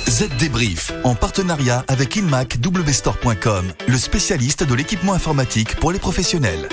Z Débrief, en partenariat avec InmacWstore.com, le spécialiste de l'équipement informatique pour les professionnels.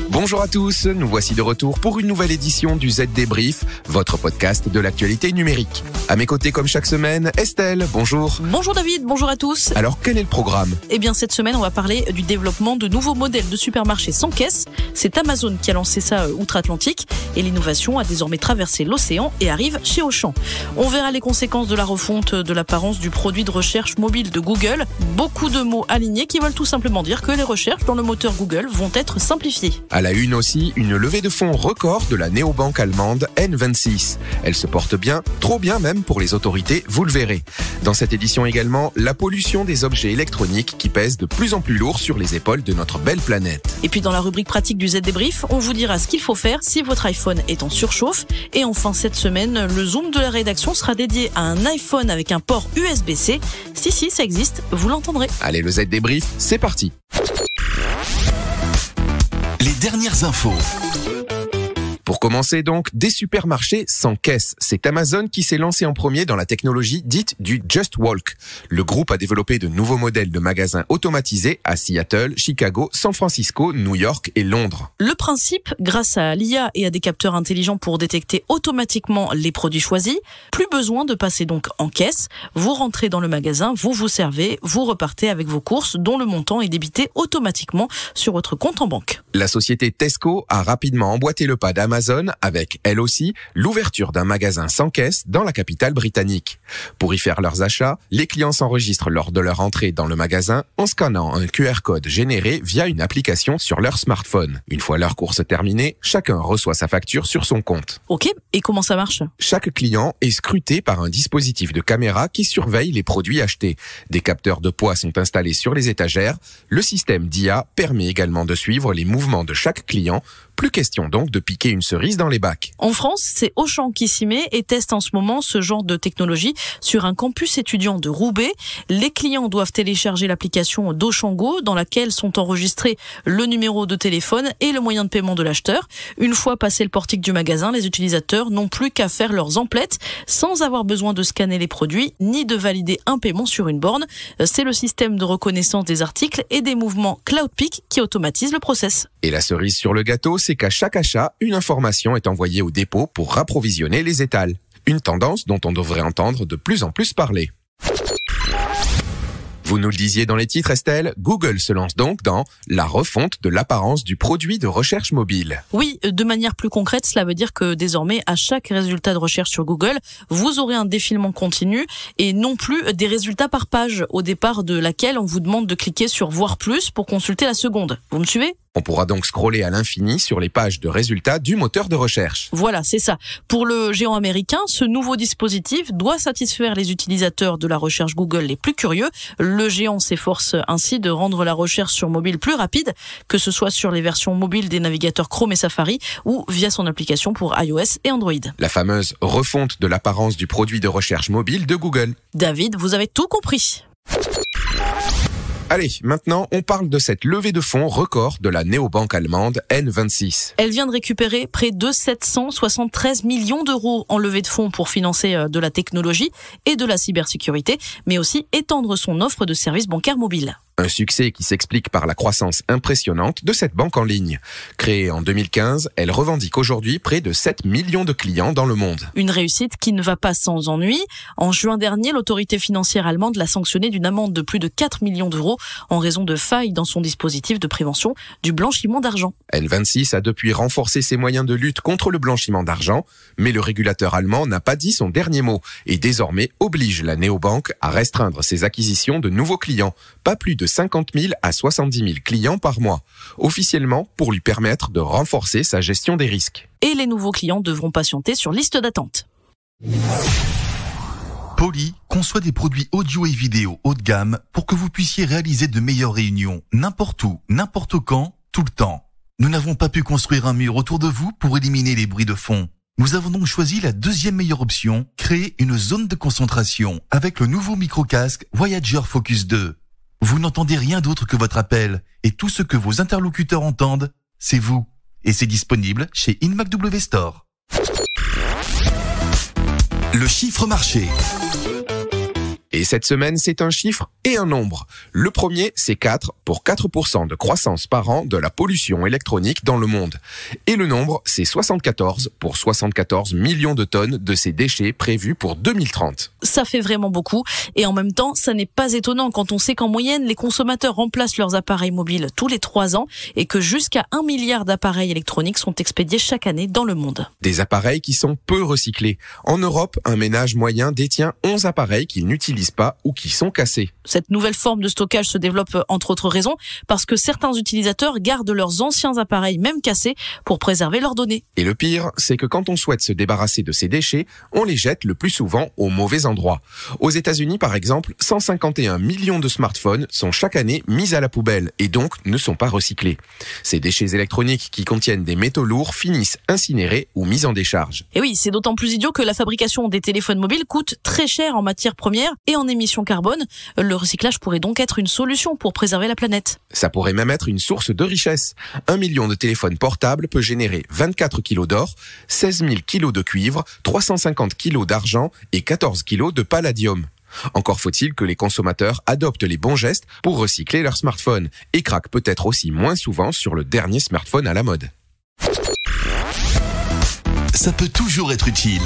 Bonjour à tous, nous voici de retour pour une nouvelle édition du Z Débrief, votre podcast de l'actualité numérique. À mes côtés, comme chaque semaine, Estelle, bonjour. Bonjour David, bonjour à tous. Alors, quel est le programme ? Eh bien, cette semaine, on va parler du développement de nouveaux modèles de supermarchés sans caisse. C'est Amazon qui a lancé ça outre-Atlantique et l'innovation a désormais traversé l'océan et arrive chez Auchan. On verra les conséquences de la refonte de l'apparence du produit de recherche mobile de Google. Beaucoup de mots alignés qui veulent tout simplement dire que les recherches dans le moteur Google vont être simplifiées. À la une aussi, une levée de fonds record de la néobanque allemande N26. Elle se porte bien, trop bien même pour les autorités, vous le verrez. Dans cette édition également, la pollution des objets électroniques qui pèsent de plus en plus lourd sur les épaules de notre belle planète. Et puis dans la rubrique pratique du Z Débrief, on vous dira ce qu'il faut faire si votre iPhone est en surchauffe. Et enfin cette semaine, le Zoom de la rédaction sera dédié à un iPhone avec un port USB-C. Si, ça existe, vous l'entendrez. Allez, le Z Débrief, c'est parti. Les dernières infos. Pour commencer donc, des supermarchés sans caisse. C'est Amazon qui s'est lancé en premier dans la technologie dite du Just Walk. Le groupe a développé de nouveaux modèles de magasins automatisés à Seattle, Chicago, San Francisco, New York et Londres. Le principe, grâce à l'IA et à des capteurs intelligents pour détecter automatiquement les produits choisis, plus besoin de passer donc en caisse. Vous rentrez dans le magasin, vous vous servez, vous repartez avec vos courses dont le montant est débité automatiquement sur votre compte en banque. La société Tesco a rapidement emboîté le pas d'Amazon avec, elle aussi, l'ouverture d'un magasin sans caisse dans la capitale britannique. Pour y faire leurs achats, les clients s'enregistrent lors de leur entrée dans le magasin en scannant un QR code généré via une application sur leur smartphone. Une fois leur course terminée, chacun reçoit sa facture sur son compte. Ok, et comment ça marche ? Chaque client est scruté par un dispositif de caméra qui surveille les produits achetés. Des capteurs de poids sont installés sur les étagères. Le système d'IA permet également de suivre les mouvements de chaque client. Plus question donc de piquer une cerise dans les bacs. En France, c'est Auchan qui s'y met et teste en ce moment ce genre de technologie sur un campus étudiant de Roubaix. Les clients doivent télécharger l'application d'Auchan Go dans laquelle sont enregistrés le numéro de téléphone et le moyen de paiement de l'acheteur. Une fois passé le portique du magasin, les utilisateurs n'ont plus qu'à faire leurs emplettes sans avoir besoin de scanner les produits ni de valider un paiement sur une borne. C'est le système de reconnaissance des articles et des mouvements Cloudpeak qui automatise le process. Et la cerise sur le gâteau, c'est qu'à chaque achat, une information est envoyée au dépôt pour rapprovisionner les étals. Une tendance dont on devrait entendre de plus en plus parler. Vous nous le disiez dans les titres, Estelle, Google se lance donc dans la refonte de l'apparence du produit de recherche mobile. Oui, de manière plus concrète, cela veut dire que désormais, à chaque résultat de recherche sur Google, vous aurez un défilement continu et non plus des résultats par page, au départ de laquelle on vous demande de cliquer sur Voir plus pour consulter la seconde. Vous me suivez ? On pourra donc scroller à l'infini sur les pages de résultats du moteur de recherche. Voilà, c'est ça. Pour le géant américain, ce nouveau dispositif doit satisfaire les utilisateurs de la recherche Google les plus curieux. Le géant s'efforce ainsi de rendre la recherche sur mobile plus rapide, que ce soit sur les versions mobiles des navigateurs Chrome et Safari ou via son application pour iOS et Android. La fameuse refonte de l'apparence du produit de recherche mobile de Google. David, vous avez tout compris. Allez, maintenant, on parle de cette levée de fonds record de la néobanque allemande N26. Elle vient de récupérer près de 773 millions d'euros en levée de fonds pour financer de la technologie et de la cybersécurité, mais aussi étendre son offre de services bancaires mobiles. Un succès qui s'explique par la croissance impressionnante de cette banque en ligne. Créée en 2015, elle revendique aujourd'hui près de 7 millions de clients dans le monde. Une réussite qui ne va pas sans ennui. En juin dernier, l'autorité financière allemande l'a sanctionnée d'une amende de plus de 4 millions d'euros en raison de failles dans son dispositif de prévention du blanchiment d'argent. N26 a depuis renforcé ses moyens de lutte contre le blanchiment d'argent, mais le régulateur allemand n'a pas dit son dernier mot et désormais oblige la néobanque à restreindre ses acquisitions de nouveaux clients, pas plus de 50 000 à 70 000 clients par mois, officiellement pour lui permettre de renforcer sa gestion des risques. Et les nouveaux clients devront patienter sur liste d'attente. Poly conçoit des produits audio et vidéo haut de gamme pour que vous puissiez réaliser de meilleures réunions n'importe où, n'importe quand, tout le temps. Nous n'avons pas pu construire un mur autour de vous pour éliminer les bruits de fond. Nous avons donc choisi la deuxième meilleure option, créer une zone de concentration avec le nouveau micro-casque Voyager Focus 2. Vous n'entendez rien d'autre que votre appel et tout ce que vos interlocuteurs entendent, c'est vous. Et c'est disponible chez InmacWstore. Le chiffre marché. Et cette semaine, c'est un chiffre et un nombre. Le premier, c'est 4 pour 4% de croissance par an de la pollution électronique dans le monde. Et le nombre, c'est 74 pour 74 millions de tonnes de ces déchets prévus pour 2030. Ça fait vraiment beaucoup. Et en même temps, ça n'est pas étonnant quand on sait qu'en moyenne, les consommateurs remplacent leurs appareils mobiles tous les 3 ans et que jusqu'à 1 milliard d'appareils électroniques sont expédiés chaque année dans le monde. Des appareils qui sont peu recyclés. En Europe, un ménage moyen détient 11 appareils qu'il n'utilise pas ou qui sont cassés. Cette nouvelle forme de stockage se développe entre autres raisons parce que certains utilisateurs gardent leurs anciens appareils même cassés pour préserver leurs données. Et le pire, c'est que quand on souhaite se débarrasser de ces déchets, on les jette le plus souvent au mauvais endroit. Aux États-Unis, par exemple, 151 millions de smartphones sont chaque année mis à la poubelle et donc ne sont pas recyclés. Ces déchets électroniques qui contiennent des métaux lourds finissent incinérés ou mis en décharge. Et oui, c'est d'autant plus idiot que la fabrication des téléphones mobiles coûte très cher en matières premières et en émissions carbone. Le recyclage pourrait donc être une solution pour préserver la planète. Ça pourrait même être une source de richesse. 1 million de téléphones portables peut générer 24 kilos d'or, 16 000 kilos de cuivre, 350 kilos d'argent et 14 kilos de palladium. Encore faut-il que les consommateurs adoptent les bons gestes pour recycler leur smartphone et craquent peut-être aussi moins souvent sur le dernier smartphone à la mode. Ça peut toujours être utile.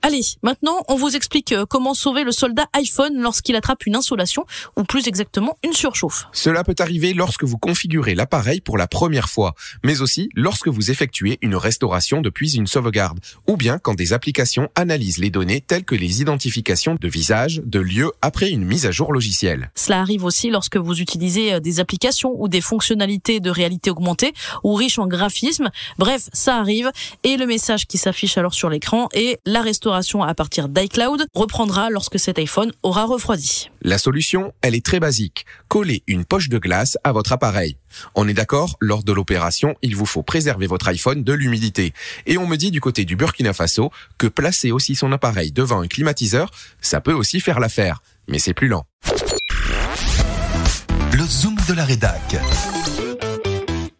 Allez, maintenant, on vous explique comment sauver le soldat iPhone lorsqu'il attrape une insolation, ou plus exactement une surchauffe. Cela peut arriver lorsque vous configurez l'appareil pour la première fois, mais aussi lorsque vous effectuez une restauration depuis une sauvegarde, ou bien quand des applications analysent les données telles que les identifications de visage, de lieu après une mise à jour logicielle. Cela arrive aussi lorsque vous utilisez des applications ou des fonctionnalités de réalité augmentée ou riches en graphismes. Bref, ça arrive, et le message qui s'affiche alors sur l'écran est la restauration à partir d'iCloud reprendra lorsque cet iPhone aura refroidi. La solution, elle est très basique. Collez une poche de glace à votre appareil. On est d'accord, lors de l'opération, il vous faut préserver votre iPhone de l'humidité. Et on me dit du côté du Burkina Faso que placer aussi son appareil devant un climatiseur, ça peut aussi faire l'affaire. Mais c'est plus lent. Le zoom de la rédac.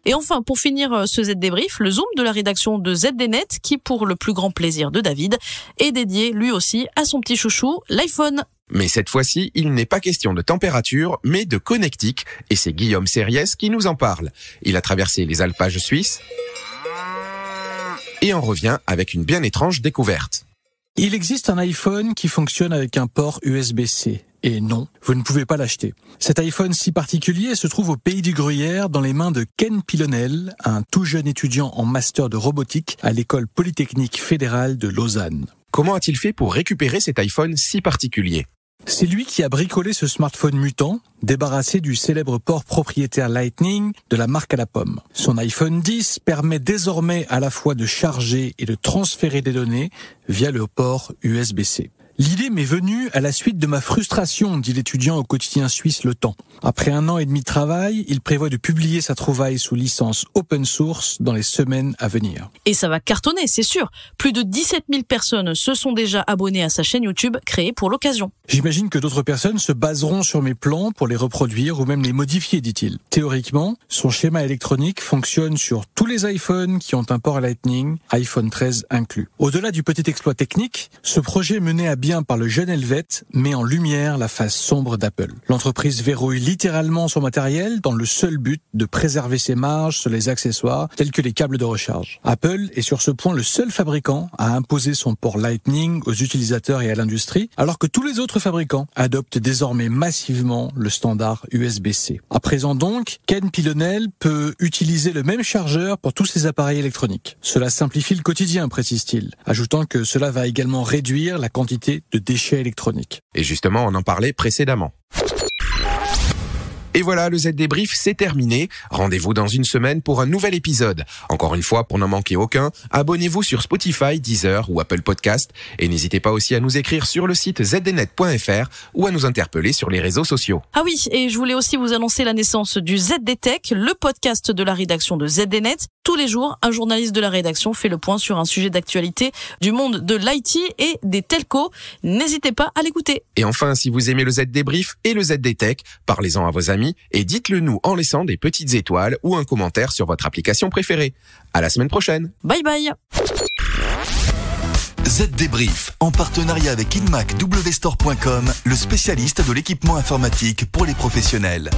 Et enfin, pour finir ce Z débrief, le zoom de la rédaction de ZDNet qui, pour le plus grand plaisir de David, est dédié lui aussi à son petit chouchou, l'iPhone. Mais cette fois-ci, il n'est pas question de température, mais de connectique, et c'est Guillaume Sériès qui nous en parle. Il a traversé les alpages suisses et en revient avec une bien étrange découverte. Il existe un iPhone qui fonctionne avec un port USB-C. Et non, vous ne pouvez pas l'acheter. Cet iPhone si particulier se trouve au pays du Gruyère dans les mains de Ken Pilonel, un tout jeune étudiant en master de robotique à l'école polytechnique fédérale de Lausanne. Comment a-t-il fait pour récupérer cet iPhone si particulier ? C'est lui qui a bricolé ce smartphone mutant, débarrassé du célèbre port propriétaire Lightning de la marque à la pomme. Son iPhone 10 permet désormais à la fois de charger et de transférer des données via le port USB-C. L'idée m'est venue à la suite de ma frustration, dit l'étudiant au quotidien suisse Le Temps. Après 1 an et demi de travail, il prévoit de publier sa trouvaille sous licence open source dans les semaines à venir. Et ça va cartonner, c'est sûr. Plus de 17 000 personnes se sont déjà abonnées à sa chaîne YouTube créée pour l'occasion. J'imagine que d'autres personnes se baseront sur mes plans pour les reproduire ou même les modifier, dit-il. Théoriquement, son schéma électronique fonctionne sur tous les iPhones qui ont un port Lightning, iPhone 13 inclus. Au-delà du petit exploit technique, ce projet mené à bien par le jeune Helvète met en lumière la face sombre d'Apple. L'entreprise verrouille littéralement son matériel dans le seul but de préserver ses marges sur les accessoires tels que les câbles de recharge. Apple est sur ce point le seul fabricant à imposer son port Lightning aux utilisateurs et à l'industrie, alors que tous les autres fabricants adoptent désormais massivement le standard USB-C. À présent donc, Ken Pilonel peut utiliser le même chargeur pour tous ses appareils électroniques. Cela simplifie le quotidien, précise-t-il, ajoutant que cela va également réduire la quantité de déchets électroniques. Et justement, on en parlait précédemment. Et voilà, le Z débrief, c'est terminé. Rendez-vous dans une semaine pour un nouvel épisode. Encore une fois, pour n'en manquer aucun, abonnez-vous sur Spotify, Deezer ou Apple Podcast. Et n'hésitez pas aussi à nous écrire sur le site zdnet.fr ou à nous interpeller sur les réseaux sociaux. Ah oui, et je voulais aussi vous annoncer la naissance du ZDTech, le podcast de la rédaction de ZDNet. Tous les jours, un journaliste de la rédaction fait le point sur un sujet d'actualité du monde de l'IT et des telcos. N'hésitez pas à l'écouter. Et enfin, si vous aimez le Z débrief et le ZDTech, parlez-en à vos amis et dites-le nous en laissant des petites étoiles ou un commentaire sur votre application préférée. À la semaine prochaine. Bye bye. Z-Débrief, en partenariat avec InMac WStore.com, le spécialiste de l'équipement informatique pour les professionnels.